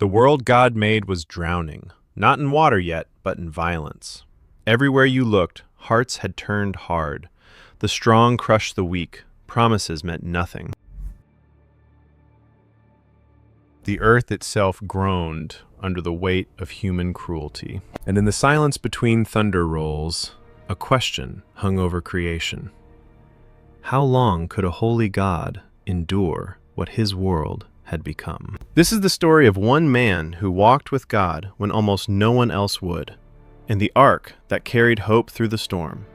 The world God made was drowning, not in water yet, but in violence. Everywhere you looked, hearts had turned hard. The strong crushed the weak. Promises meant nothing. The earth itself groaned under the weight of human cruelty. And in the silence between thunder rolls, a question hung over creation. How long could a holy God endure what his world had become? This is the story of one man who walked with God when almost no one else would, and the ark that carried hope through the storm.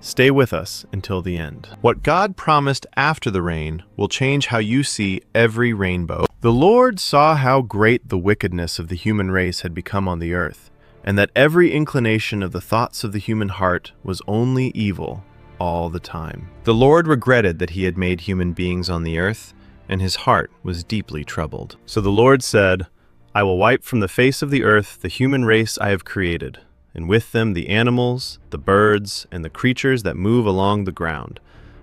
Stay with us until the end. What God promised after the rain will change how you see every rainbow. The Lord saw how great the wickedness of the human race had become on the earth, and that every inclination of the thoughts of the human heart was only evil all the time. The Lord regretted that he had made human beings on the earth, and his heart was deeply troubled. So the Lord said, I will wipe from the face of the earth the human race I have created, and with them the animals, the birds, and the creatures that move along the ground,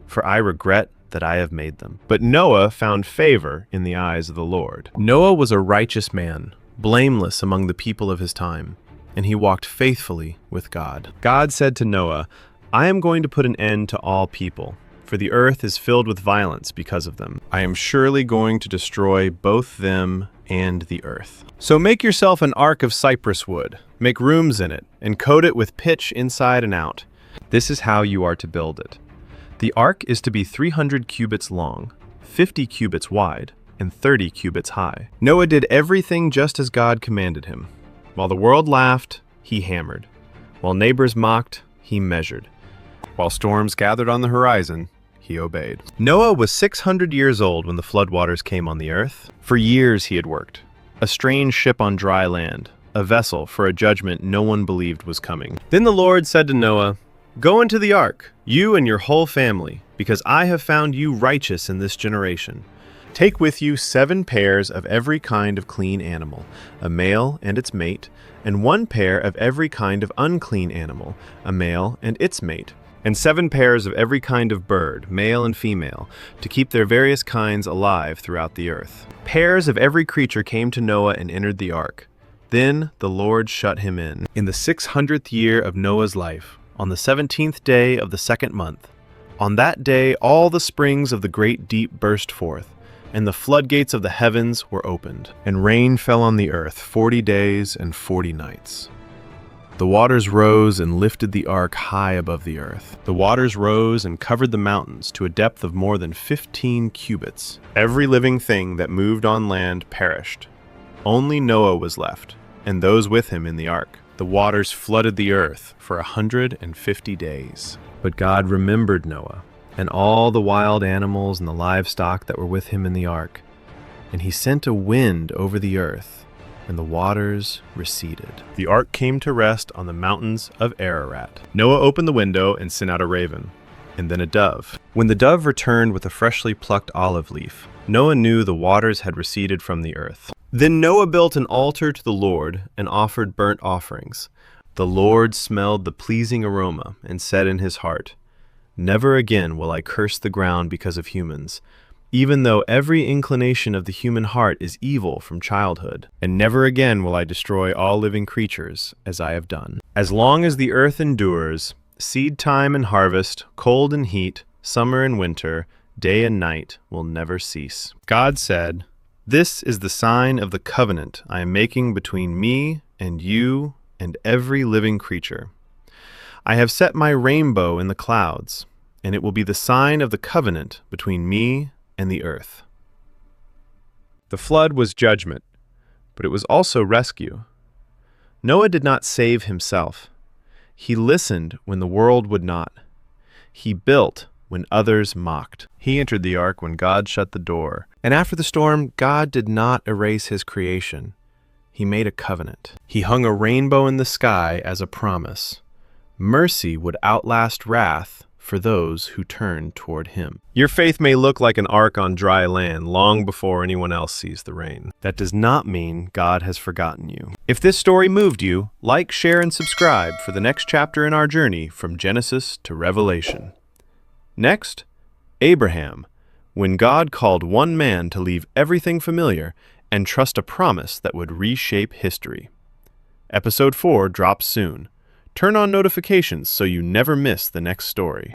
for I regret that I have made them. But Noah found favor in the eyes of the Lord. Noah was a righteous man, blameless among the people of his time, and he walked faithfully with God. God said to Noah, I am going to put an end to all people, for the earth is filled with violence because of them. I am surely going to destroy both them and the earth. So make yourself an ark of cypress wood, make rooms in it, and coat it with pitch inside and out. This is how you are to build it. The ark is to be 300 cubits long, 50 cubits wide, and 30 cubits high. Noah did everything just as God commanded him. While the world laughed, he hammered. While neighbors mocked, he measured. While storms gathered on the horizon, he obeyed. Noah was 600 years old when the floodwaters came on the earth. For years he had worked. A strange ship on dry land, a vessel for a judgment no one believed was coming. Then the Lord said to Noah, Go into the ark, you and your whole family, because I have found you righteous in this generation. Take with you 7 pairs of every kind of clean animal, a male and its mate, and 1 pair of every kind of unclean animal, a male and its mate, and 7 pairs of every kind of bird, male and female, to keep their various kinds alive throughout the earth. Pairs of every creature came to Noah and entered the ark. Then the Lord shut him in. In the 600th year of Noah's life, on the 17th day of the 2nd month, on that day all the springs of the great deep burst forth, and the floodgates of the heavens were opened, and rain fell on the earth 40 days and 40 nights. The waters rose and lifted the ark high above the earth. The waters rose and covered the mountains to a depth of more than 15 cubits. Every living thing that moved on land perished. Only Noah was left, and those with him in the ark. The waters flooded the earth for 150 days. But God remembered Noah, and all the wild animals and the livestock that were with him in the ark. And he sent a wind over the earth, and the waters receded. The ark came to rest on the mountains of Ararat. Noah opened the window and sent out a raven, and then a dove. When the dove returned with a freshly plucked olive leaf, Noah knew the waters had receded from the earth. Then Noah built an altar to the Lord and offered burnt offerings. The Lord smelled the pleasing aroma and said in his heart, Never again will I curse the ground because of humans, even though every inclination of the human heart is evil from childhood. And never again will I destroy all living creatures as I have done. As long as the earth endures, seed time and harvest, cold and heat, summer and winter, day and night will never cease. God said, This is the sign of the covenant I am making between me and you and every living creature. I have set my rainbow in the clouds, and it will be the sign of the covenant between me and the earth. The flood was judgment, but it was also rescue. Noah did not save himself. He listened when the world would not. He built when others mocked. He entered the ark when God shut the door. And after the storm, God did not erase his creation. He made a covenant. He hung a rainbow in the sky as a promise. Mercy would outlast wrath for those who turn toward him. Your faith may look like an ark on dry land long before anyone else sees the rain. That does not mean God has forgotten you. If this story moved you, like, share, and subscribe for the next chapter in our journey from Genesis to Revelation. Next, Abraham. When God called one man to leave everything familiar and trust a promise that would reshape history. Episode 4 drops soon. Turn on notifications so you never miss the next story.